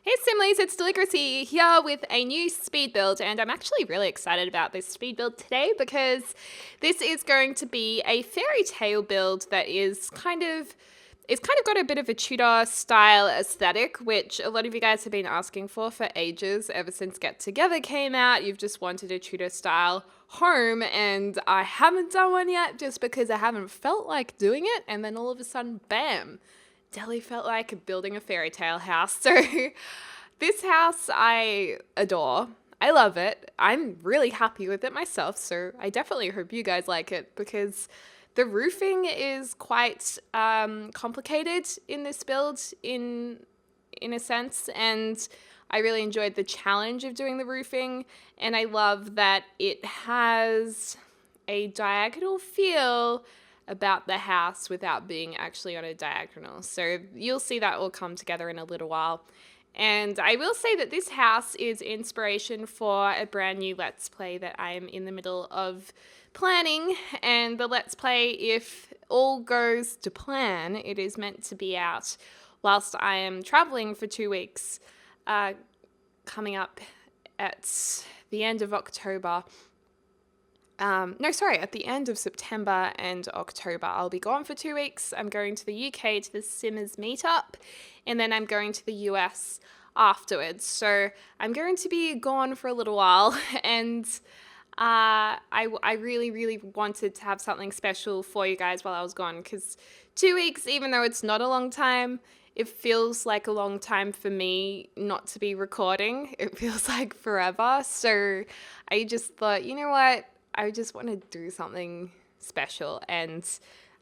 Hey Simlies, it's Deligracy here with a new speed build, and I'm actually really excited about this speed build today because this is going to be a fairy tale build that is kind of got a bit of a Tudor style aesthetic, which a lot of you guys have been asking for ages. Ever since Get Together came out, you've just wanted a Tudor style home, and I haven't done one yet just because I haven't felt like doing it, and then all of a sudden, bam! Deli felt like building a fairy tale house. So this house I adore. I love it. I'm really happy with it myself. So I definitely hope you guys like it because the roofing is quite complicated in this build in a sense. And I really enjoyed the challenge of doing the roofing. And I love that it has a diagonal feel about the house without being actually on a diagonal. So you'll see that will come together in a little while. And I will say that this house is inspiration for a brand new Let's Play that I am in the middle of planning. And the Let's Play, if all goes to plan, it is meant to be out whilst I am traveling for 2 weeks, coming up at the end of October. At the end of September and October. I'll be gone for 2 weeks. I'm going to the UK to the Simmers meetup, and then I'm going to the US afterwards. So I'm going to be gone for a little while, and I really, really wanted to have something special for you guys while I was gone, because 2 weeks, even though it's not a long time, it feels like a long time for me not to be recording. It feels like forever. So I just thought, you know what? I just want to do something special, and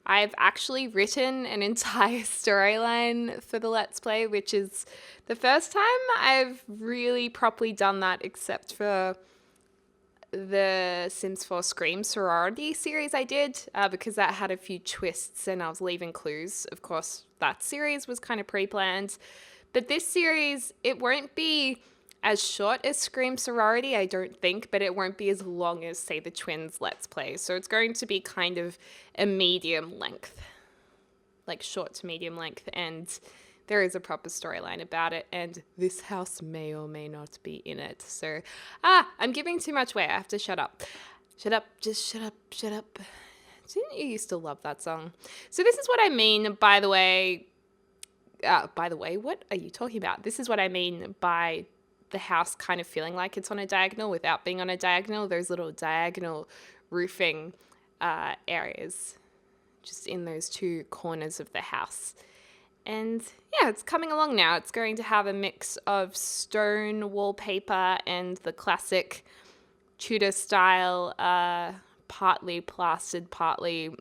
I've actually written an entire storyline for the Let's Play, which is the first time I've really properly done that, except for the Sims 4 Scream Sorority series I did, because that had a few twists and I was leaving clues. Of course, that series was kind of pre-planned, but this series, it won't be as short as Scream Sorority, I don't think, but it won't be as long as, say, the Twins Let's Play. So it's going to be kind of a medium length, like short to medium length, and there is a proper storyline about it, and this house may or may not be in it. So, I'm giving too much away. I have to shut up. Shut up, just shut up, shut up. Didn't you used to love that song? So this is what I mean, by the way, what are you talking about? This is what I mean by the house kind of feeling like it's on a diagonal without being on a diagonal. Those little diagonal roofing areas just in those two corners of the house. And yeah, it's coming along now. It's going to have a mix of stone wallpaper and the classic Tudor style, partly plastered, partly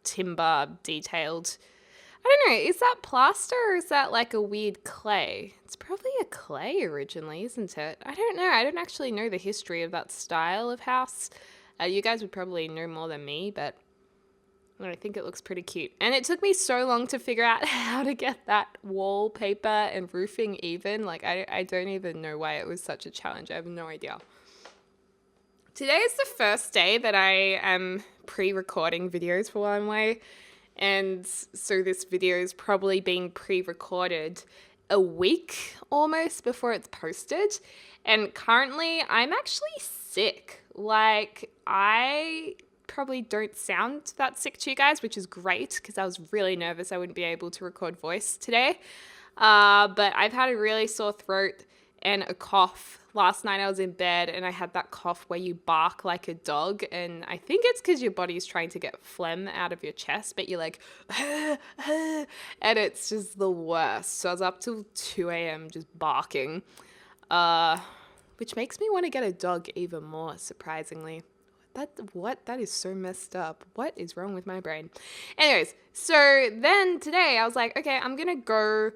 timber detailed. I don't know, is that plaster or is that like a weird clay? It's probably a clay originally, isn't it? I don't know. I don't actually know the history of that style of house. You guys would probably know more than me, but I think it looks pretty cute. And it took me so long to figure out how to get that wallpaper and roofing even. Like, I don't even know why it was such a challenge. I have no idea. Today is the first day that I am pre-recording videos for While I'm Away. And so this video is probably being pre-recorded a week almost before it's posted. And currently I'm actually sick. Like, I probably don't sound that sick to you guys, which is great because I was really nervous I wouldn't be able to record voice today. But I've had a really sore throat and a cough. Last night I was in bed and I had that cough where you bark like a dog, and I think it's because your body's trying to get phlegm out of your chest, but you're like, and it's just the worst. So I was up till 2 a.m. just barking, which makes me want to get a dog even more, surprisingly. That is so messed up. What is wrong with my brain? Anyways, so then today I was like, okay, I'm going to go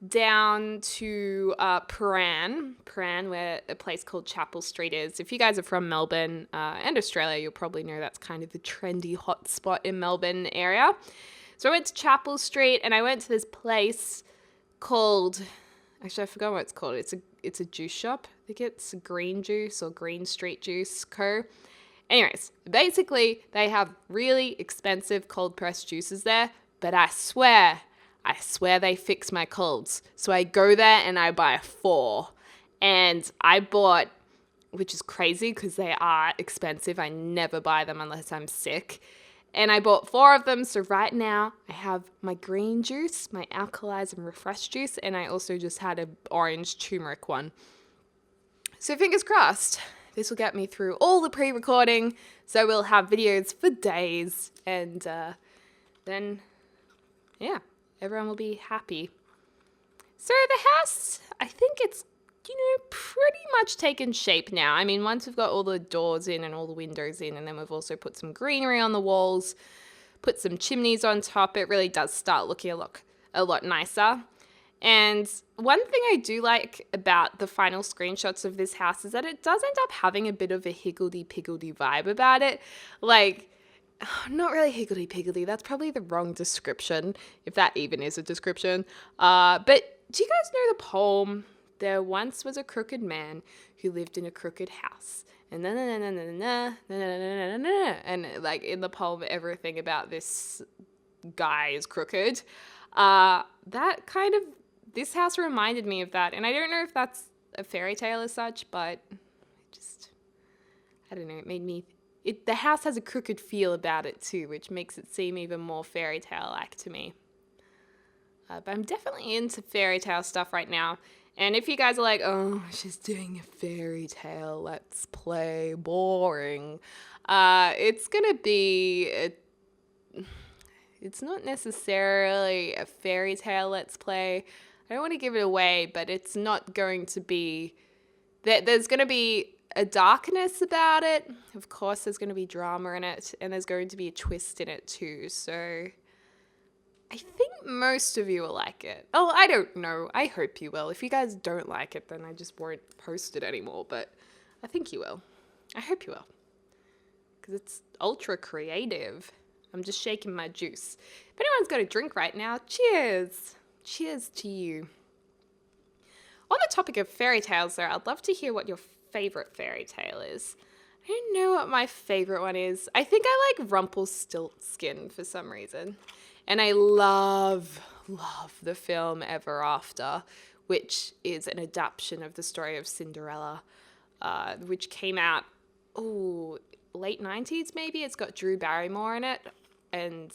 down to Prahran, where a place called Chapel Street is. If you guys are from Melbourne and Australia, you'll probably know that's kind of the trendy hotspot in Melbourne area. So I went to Chapel Street and I went to this place called, actually I forgot what it's called. It's a juice shop. I think it's Green Juice or Green Street Juice Co. Anyways, basically they have really expensive cold pressed juices there, but I swear I swear they fix my colds. So I go there and I buy 4. And I bought, which is crazy because they are expensive. I never buy them unless I'm sick. And I bought 4 of them. So right now I have my green juice, my alkalize and refresh juice, and I also just had an orange turmeric one. So fingers crossed, this will get me through all the pre-recording. So we'll have videos for days, and then, yeah, everyone will be happy. So the house, I think it's, pretty much taken shape now. I mean, once we've got all the doors in and all the windows in, and then we've also put some greenery on the walls, put some chimneys on top, it really does start looking a lot nicer. And one thing I do like about the final screenshots of this house is that it does end up having a bit of a higgledy-piggledy vibe about it. Like, not really higgledy-piggledy, that's probably the wrong description, if that even is a description. But do you guys know the poem, "There once was a crooked man who lived in a crooked house." And and like in the poem, everything about this guy is crooked. This house reminded me of that. And I don't know if that's a fairy tale as such, but I don't know, it made me, the house has a crooked feel about it too, which makes it seem even more fairy tale-like to me. But I'm definitely into fairy tale stuff right now. And if you guys are like, oh, she's doing a fairy tale, let's play, boring. It's going to be, it's not necessarily a fairy tale let's play. I don't want to give it away, but it's not going to be, there's going to be a darkness about it. Of course, there's going to be drama in it, and there's going to be a twist in it too. So I think most of you will like it. Oh, I don't know. I hope you will. If you guys don't like it, then I just won't post it anymore. But I think you will. I hope you will. Because it's ultra creative. I'm just shaking my juice. If anyone's got a drink right now, cheers. Cheers to you. On the topic of fairy tales, though, I'd love to hear what your favorite fairy tale is. I don't know what my favorite one is. I think I like Rumpelstiltskin for some reason. And I love the film Ever After, which is an adaptation of the story of Cinderella, which came out, late 90s maybe. It's got Drew Barrymore in it. And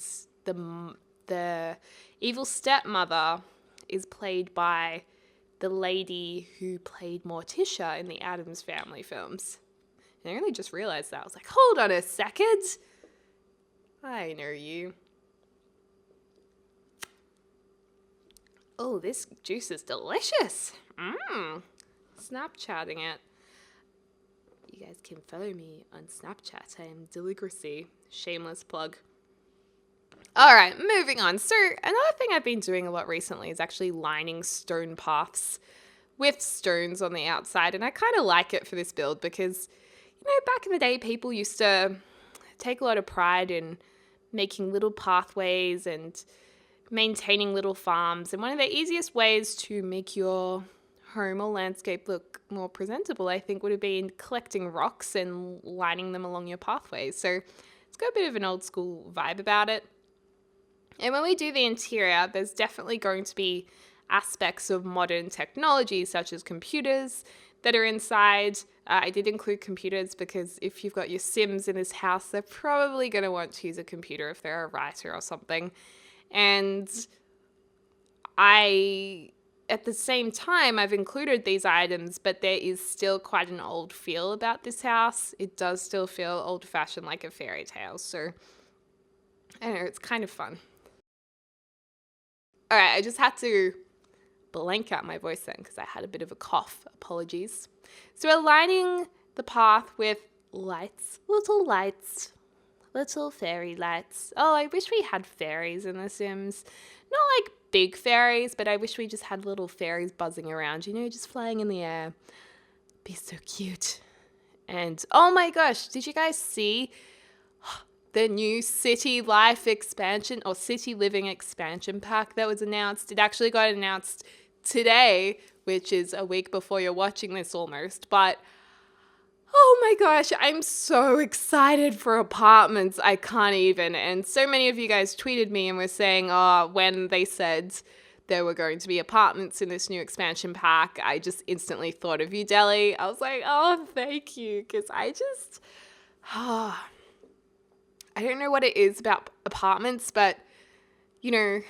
the evil stepmother is played by the lady who played Morticia in the Addams Family films. And I only just realized that. I was like, hold on a second. I know you. Oh, this juice is delicious. Snapchatting it. You guys can follow me on Snapchat. I am Deligracy. Shameless plug. All right, moving on. So another thing I've been doing a lot recently is actually lining stone paths with stones on the outside. And I kind of like it for this build because, back in the day, people used to take a lot of pride in making little pathways and maintaining little farms. And one of the easiest ways to make your home or landscape look more presentable, I think, would have been collecting rocks and lining them along your pathways. So it's got a bit of an old school vibe about it. And when we do the interior, there's definitely going to be aspects of modern technology, such as computers that are inside. I did include computers because if you've got your Sims in this house, they're probably going to want to use a computer if they're a writer or something. And at the same time, I've included these items, but there is still quite an old feel about this house. It does still feel old-fashioned like a fairy tale. So, I don't know, it's kind of fun. All right, I just had to blank out my voice then because I had a bit of a cough. Apologies. So we're lining the path with lights, little fairy lights. Oh, I wish we had fairies in The Sims. Not like big fairies, but I wish we just had little fairies buzzing around, just flying in the air. Be so cute. And oh my gosh, did you guys see the new City Life expansion or City Living expansion pack that was announced? It actually got announced today, which is a week before you're watching this almost, but Oh my gosh, I'm so excited for apartments. I can't even. And so many of you guys tweeted me and were saying, oh, when they said there were going to be apartments in this new expansion pack, I just instantly thought of you, Deli. I was like, oh, thank you. Because I don't know what it is about apartments, but, you know,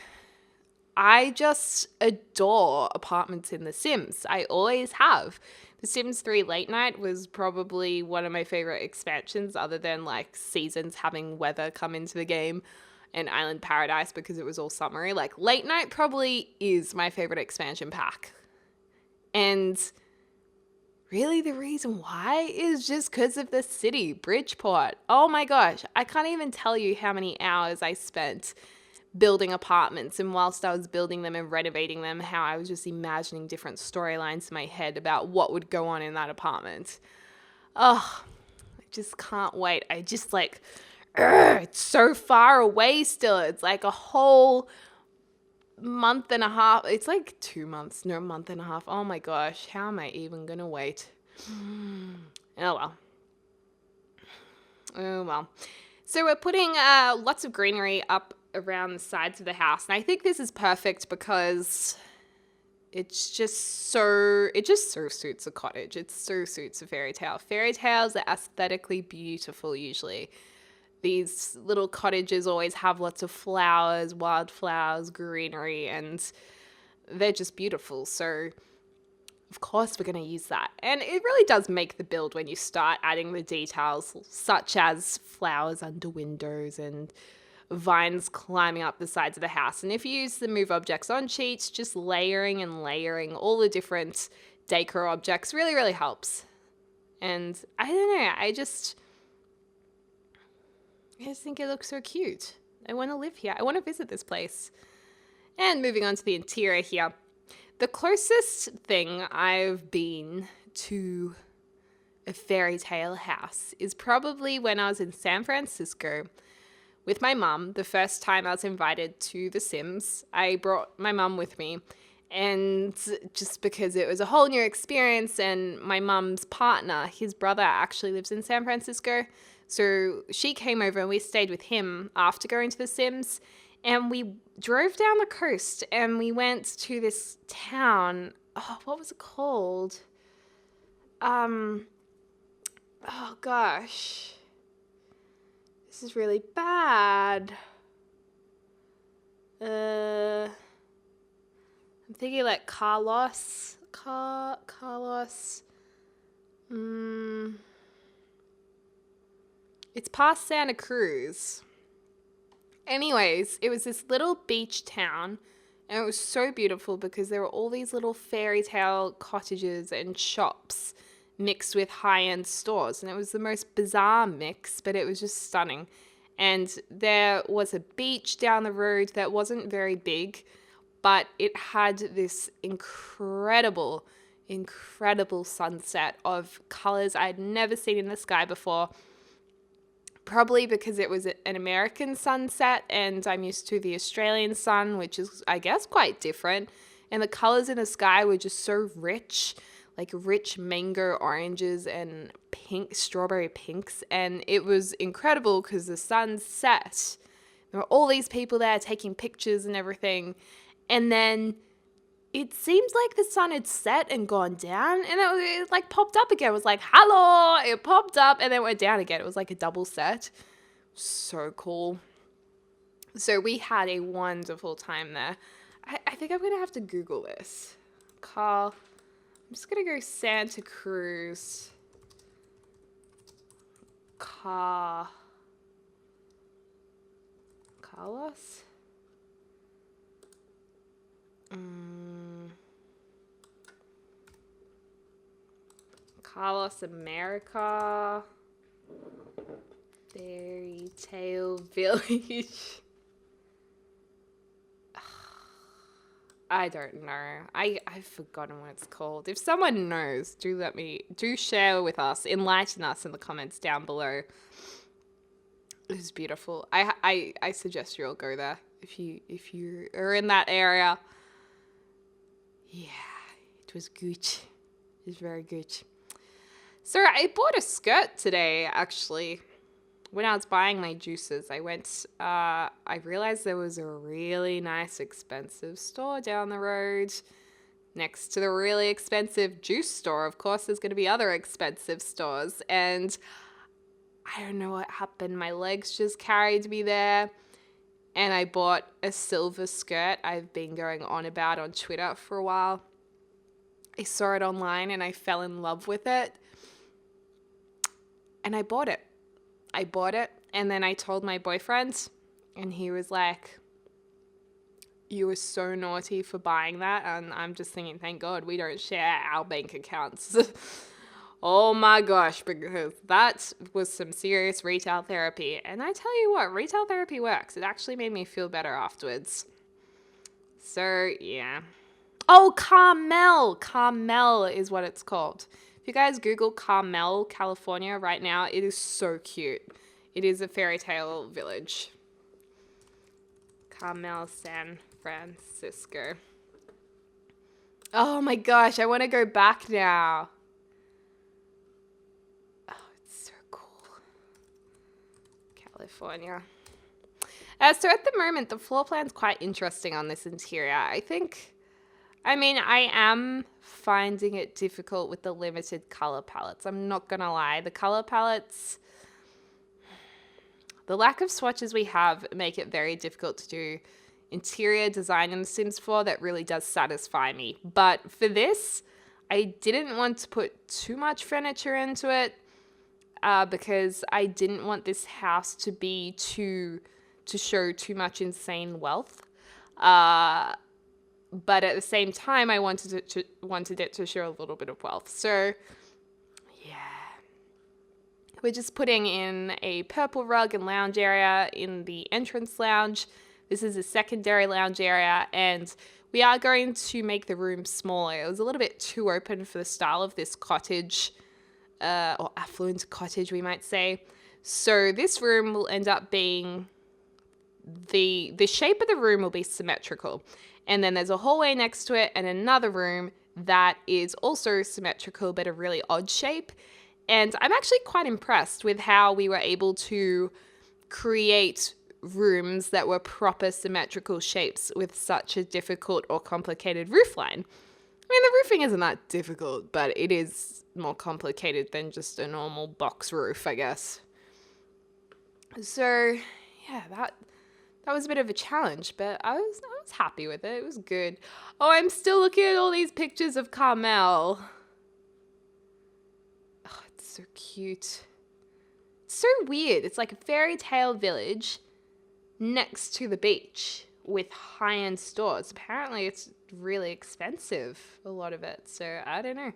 I just adore apartments in The Sims. I always have. The Sims 3 Late Night was probably one of my favorite expansions, other than like Seasons having weather come into the game and Island Paradise because it was all summery. Like Late Night probably is my favorite expansion pack. And really the reason why is just because of the city, Bridgeport. Oh my gosh, I can't even tell you how many hours I spent building apartments, and whilst I was building them and renovating them, how I was just imagining different storylines in my head about what would go on in that apartment. Oh, I just can't wait. I just like, it's so far away still. It's like a whole month and a half. It's like 2 months, no, month and a half. Oh my gosh, how am I even gonna wait? Oh well. Oh well. So we're putting lots of greenery up around the sides of the house. And I think this is perfect because it just so suits a cottage. It so suits a fairy tale. Fairy tales are aesthetically beautiful usually. These little cottages always have lots of flowers, wildflowers, greenery, and they're just beautiful. So of course we're going to use that. And it really does make the build when you start adding the details, such as flowers under windows and vines climbing up the sides of the house. And if you use the move objects on sheets, just layering and layering all the different decor objects really, really helps. And I don't know, I just think it looks so cute. I want to live here. I want to visit this place. And moving on to the interior here. The closest thing I've been to a fairy tale house is probably when I was in San Francisco with my mum. The first time I was invited to The Sims, I brought my mum with me. And just because it was a whole new experience, and my mum's partner, his brother, actually lives in San Francisco. So she came over and we stayed with him after going to The Sims. And we drove down the coast and we went to this town. Oh, what was it called? Oh gosh. This is really bad. I'm thinking like Carlos. It's past Santa Cruz. Anyways, it was this little beach town, and it was so beautiful because there were all these little fairy tale cottages and shops mixed with high-end stores, and it was the most bizarre mix, but it was just stunning. And there was a beach down the road that wasn't very big, but it had this incredible sunset of colors I'd never seen in the sky before. Probably because it was an American sunset and I'm used to the Australian sun, which is, I guess, quite different. And the colors in the sky were just so rich, like rich mango oranges and pink, strawberry pinks. And it was incredible because the sun set. There were all these people there taking pictures and everything. And then it seems like the sun had set and gone down, and it like popped up again. It was like, hello, it popped up and then went down again. It was like a double set. So cool. So we had a wonderful time there. I think I'm going to have to Google this. I'm just going to go Santa Cruz. Carlos? Carlos America. Fairy Tale Village. I don't know. I've forgotten what it's called. If someone knows, do share with us, enlighten us in the comments down below. It was beautiful. I suggest you all go there if you are in that area. Yeah, it was good. It was very good. So I bought a skirt today, actually. When I was buying my juices, I realized there was a really nice, expensive store down the road next to the really expensive juice store. Of course, there's going to be other expensive stores. And I don't know what happened. My legs just carried me there. And I bought a silver skirt I've been going on about on Twitter for a while. I saw it online and I fell in love with it. And I bought it. And then I told my boyfriend, and he was like, "You were so naughty for buying that." And I'm just thinking, thank God we don't share our bank accounts. Oh my gosh, because that was some serious retail therapy. And I tell you what, retail therapy works. It actually made me feel better afterwards. So, yeah. Oh, Carmel. Carmel is what it's called. If you guys Google Carmel, California right now, it is so cute. It is a fairy tale village. Carmel, San Francisco. Oh my gosh, I want to go back now. Oh, it's so cool. California. So at the moment, the floor plan's quite interesting on this interior. I am finding it difficult with the limited color palettes. I'm not going to lie. The color palettes, the lack of swatches we have make it very difficult to do interior design in The Sims 4 that really does satisfy me. But for this, I didn't want to put too much furniture into it because I didn't want this house to be to show too much insane wealth. But at the same time, I wanted it to show a little bit of wealth. So, yeah. We're just putting in a purple rug and lounge area in the entrance lounge. This is a secondary lounge area, and we are going to make the room smaller. It was a little bit too open for the style of this cottage, or affluent cottage, we might say. So this room will end up being, the shape of the room will be symmetrical. And then there's a hallway next to it and another room that is also symmetrical but a really odd shape. And I'm actually quite impressed with how we were able to create rooms that were proper symmetrical shapes with such a difficult or complicated roofline. I mean, the roofing isn't that difficult, but it is more complicated than just a normal box roof, I guess. So, yeah, that was a bit of a challenge, but I was happy with it. It was good. Oh, I'm still looking at all these pictures of Carmel. Oh, it's so cute. It's so weird. It's like a fairy tale village next to the beach with high-end stores. Apparently, it's really expensive, a lot of it. So, I don't know.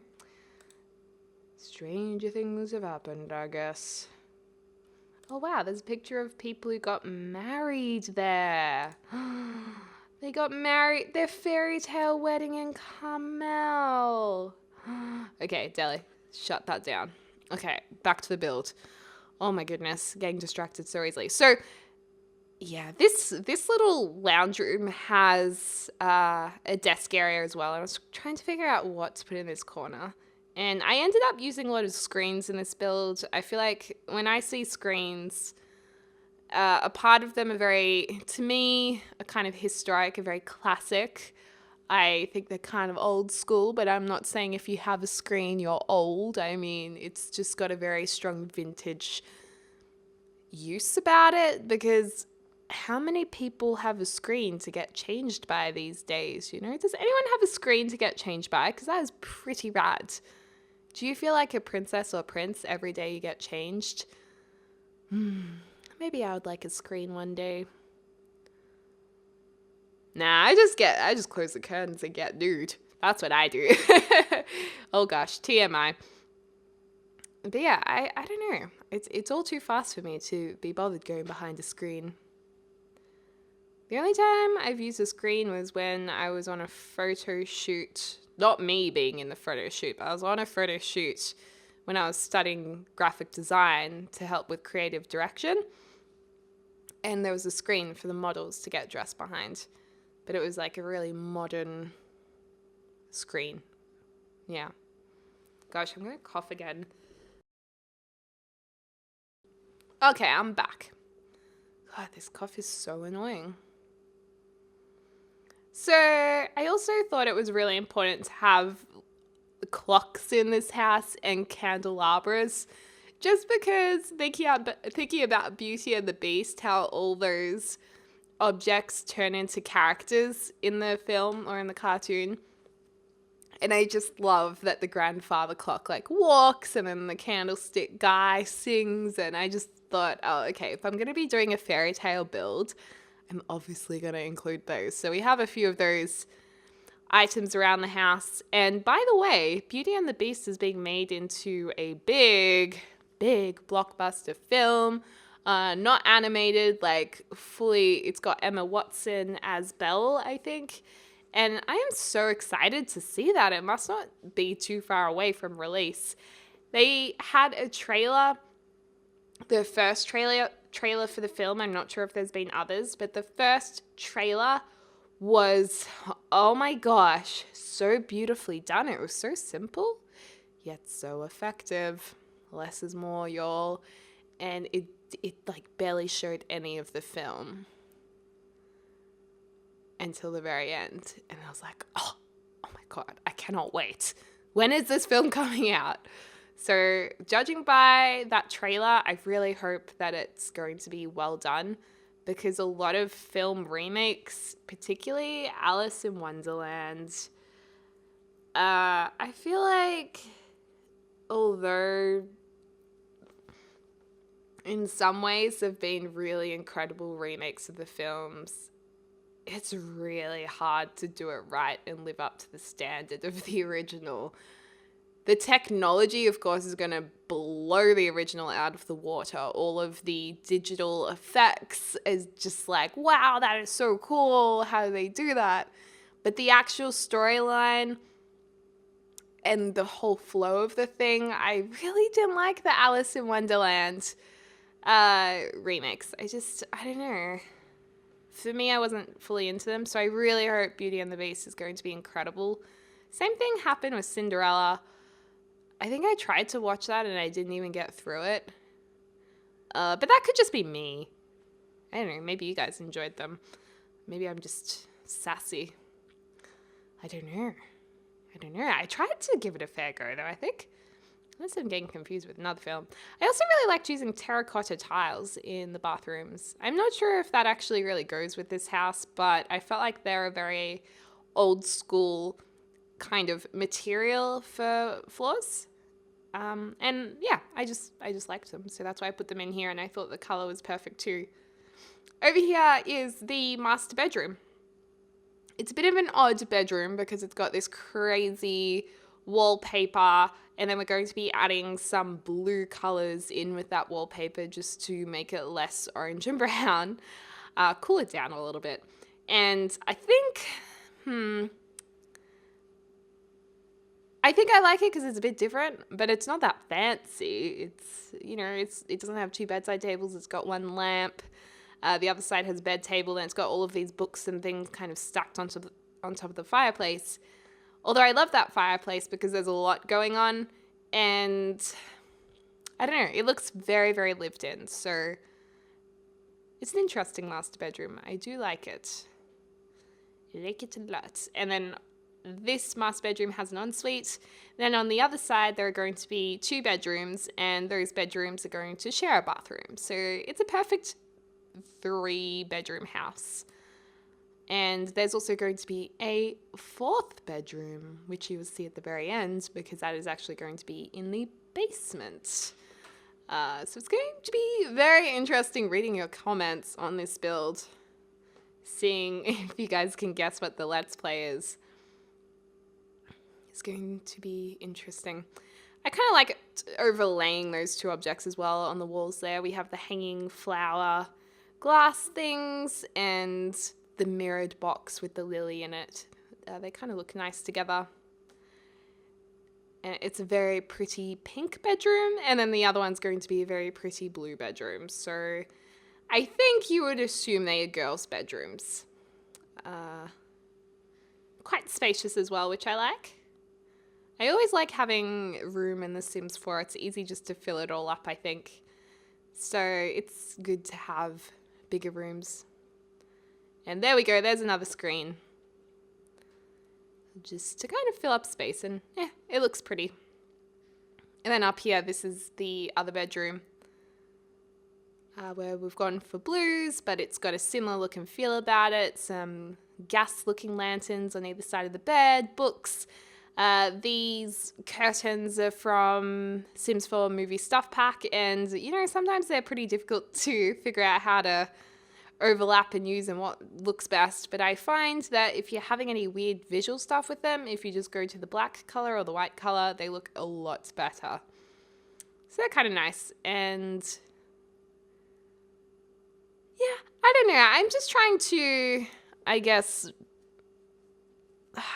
Stranger things have happened, I guess. Oh wow, there's a picture of people who got married there. They got married, their fairy tale wedding in Carmel. Okay, Deli, shut that down. Okay, back to the build. Oh my goodness, getting distracted so easily. So, yeah, this little lounge room has a desk area as well. I was trying to figure out what to put in this corner. And I ended up using a lot of screens in this build. I feel like when I see screens, a part of them are very, to me, a kind of historic, a very classic. I think they're kind of old school, but I'm not saying if you have a screen, you're old. I mean, it's just got a very strong vintage use about it, because how many people have a screen to get changed by these days? You know, does anyone have a screen to get changed by? Because that is pretty rad. Do you feel like a princess or prince every day you get changed? Maybe I would like a screen one day. Nah, I just close the curtains and get nude. That's what I do. Oh gosh, TMI. But yeah, I don't know. It's all too fast for me to be bothered going behind a screen. The only time I've used a screen was when I was on a photo shoot. Not me being in the photo shoot, but I was on a photo shoot when I was studying graphic design to help with creative direction. And there was a screen for the models to get dressed behind. But it was like a really modern screen. Yeah. Gosh, I'm going to cough again. Okay, I'm back. God, this cough is so annoying. So I also thought it was really important to have clocks in this house and candelabras, just because thinking about Beauty and the Beast, how all those objects turn into characters in the film or in the cartoon. And I just love that the grandfather clock like walks and then the candlestick guy sings. And I just thought, oh, okay, if I'm going to be doing a fairy tale build, I'm obviously going to include those. So we have a few of those items around the house. And by the way, Beauty and the Beast is being made into a big blockbuster film. Not animated, like fully, it's got Emma Watson as Belle, I think. And I am so excited to see that. It must not be too far away from release. They had a trailer, the first trailer for the film. I'm not sure if there's been others, but the first trailer was, oh my gosh, so beautifully done. It was so simple, yet so effective. Less is more, y'all. And it like barely showed any of the film until the very end. And I was like, oh my God, I cannot wait. When is this film coming out? So judging by that trailer, I really hope that it's going to be well done, because a lot of film remakes, particularly Alice in Wonderland, I feel like although in some ways have been really incredible remakes of the films, it's really hard to do it right and live up to the standard of the original. The technology, of course, is going to blow the original out of the water. All of the digital effects is just like, wow, that is so cool. How do they do that? But the actual storyline and the whole flow of the thing, I really didn't like the Alice in Wonderland remakes. I don't know. For me, I wasn't fully into them, so I really hope Beauty and the Beast is going to be incredible. Same thing happened with Cinderella. I think I tried to watch that and I didn't even get through it. But that could just be me. I don't know, maybe you guys enjoyed them. Maybe I'm just sassy. I don't know. I tried to give it a fair go, though, I think. Unless I'm getting confused with another film. I also really liked using terracotta tiles in the bathrooms. I'm not sure if that actually really goes with this house, but I felt like they're a very old school kind of material for floors. And yeah, I just liked them. So that's why I put them in here, and I thought the color was perfect too. Over here is the master bedroom. It's a bit of an odd bedroom because it's got this crazy wallpaper, and then we're going to be adding some blue colors in with that wallpaper just to make it less orange and brown, cool it down a little bit. And I think I like it because it's a bit different, but it's not that fancy. It doesn't have two bedside tables. It's got one lamp. The other side has a bed table, and it's got all of these books and things kind of stacked on top of the fireplace. Although I love that fireplace because there's a lot going on, and I don't know, it looks very, very lived in. So it's an interesting master bedroom. I do like it. I like it a lot. And then this master bedroom has an ensuite. Then on the other side, there are going to be two bedrooms, and those bedrooms are going to share a bathroom. So it's a perfect 3-bedroom house. And there's also going to be a 4th bedroom, which you will see at the very end, because that is actually going to be in the basement. So it's going to be very interesting reading your comments on this build, seeing if you guys can guess what the Let's Play is. It's going to be interesting. I kind of like it overlaying those two objects as well on the walls there. We have the hanging flower glass things and the mirrored box with the lily in it. They kind of look nice together. And it's a very pretty pink bedroom, and then the other one's going to be a very pretty blue bedroom. So I think you would assume they are girls' bedrooms. Quite spacious as well, which I like. I always like having room in The Sims 4. It's easy just to fill it all up, I think. So it's good to have bigger rooms. And there we go, there's another screen. Just to kind of fill up space, and it looks pretty. And then up here, this is the other bedroom. Where we've gone for blues, but it's got a similar look and feel about it. Some gas-looking lanterns on either side of the bed, books. These curtains are from Sims 4 movie stuff pack, and sometimes they're pretty difficult to figure out how to overlap and use and what looks best. But I find that if you're having any weird visual stuff with them, if you just go to the black color or the white color, they look a lot better. So they're kind of nice. And yeah, I don't know. I'm just trying to, I guess,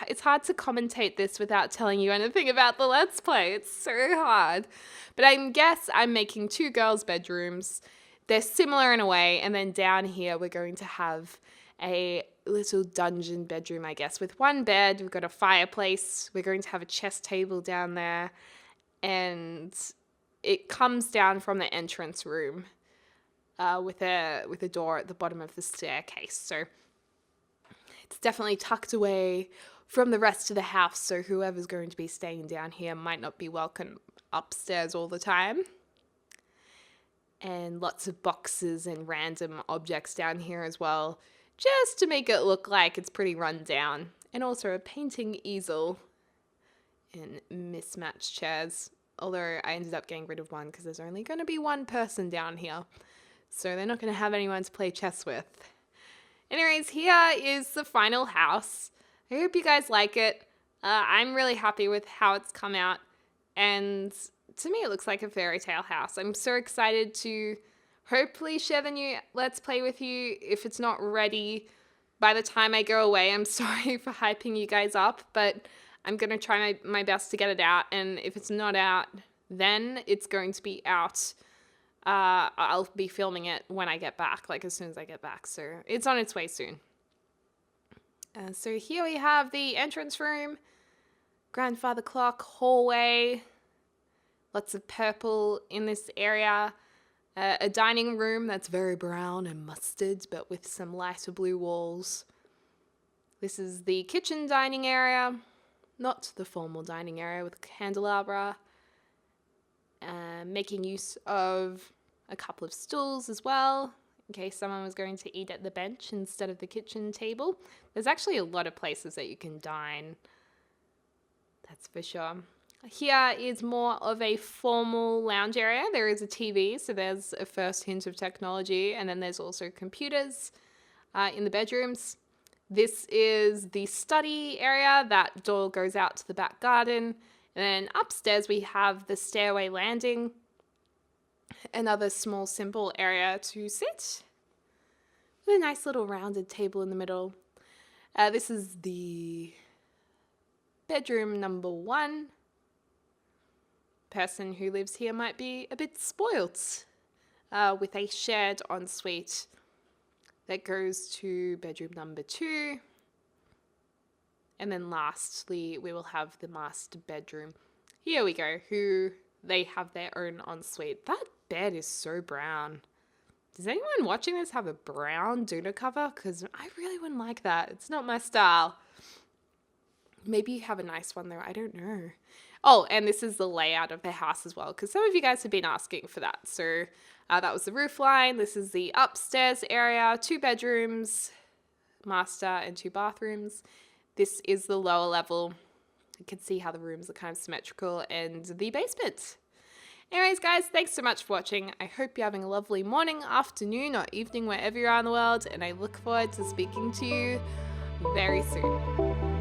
it's hard to commentate this without telling you anything about the Let's Play. It's so hard. But I guess I'm making 2 girls' bedrooms. They're similar in a way. And then down here, we're going to have a little dungeon bedroom, I guess, with 1 bed. We've got a fireplace. We're going to have a chess table down there. And it comes down from the entrance room with a door at the bottom of the staircase. So it's definitely tucked away from the rest of the house, so whoever's going to be staying down here might not be welcome upstairs all the time. And lots of boxes and random objects down here as well, just to make it look like it's pretty run down. And also a painting easel and mismatched chairs, although I ended up getting rid of one because there's only going to be 1 person down here, so they're not going to have anyone to play chess with. Anyways, here is the final house. I hope you guys like it. I'm really happy with how it's come out, and to me it looks like a fairy tale house. I'm so excited to hopefully share the new Let's Play with you. If it's not ready by the time I go away, I'm sorry for hyping you guys up, but I'm going to try my best to get it out, and if it's not out, then it's going to be out. I'll be filming it when I get back, like as soon as I get back. So it's on its way soon. So here we have the entrance room, grandfather clock, hallway, lots of purple in this area, a dining room that's very brown and mustard, but with some lighter blue walls. This is the kitchen dining area, not the formal dining area with a candelabra, making use of a couple of stools as well, in case someone was going to eat at the bench instead of the kitchen table. There's actually a lot of places that you can dine, that's for sure. Here is more of a formal lounge area. There is a TV, so there's a first hint of technology, and then there's also computers in the bedrooms. This is the study area. That door goes out to the back garden. And then upstairs we have the stairway landing. Another small, simple area to sit, with a nice little rounded table in the middle. This is the bedroom number 1. Person who lives here might be a bit spoilt, with a shared ensuite that goes to bedroom number 2. And then lastly, we will have the master bedroom. Here we go, they have their own ensuite. That bed is so brown. Does anyone watching this have a brown doona cover? Because I really wouldn't like that. It's not my style. Maybe you have a nice one though. I don't know. Oh, and this is the layout of the house as well, because some of you guys have been asking for that. So that was the roof line. This is the upstairs area, 2 bedrooms, master and 2 bathrooms. This is the lower level. You can see how the rooms are kind of symmetrical, and the basement. Anyways, guys, thanks so much for watching. I hope you're having a lovely morning, afternoon, or evening wherever you are in the world, and I look forward to speaking to you very soon.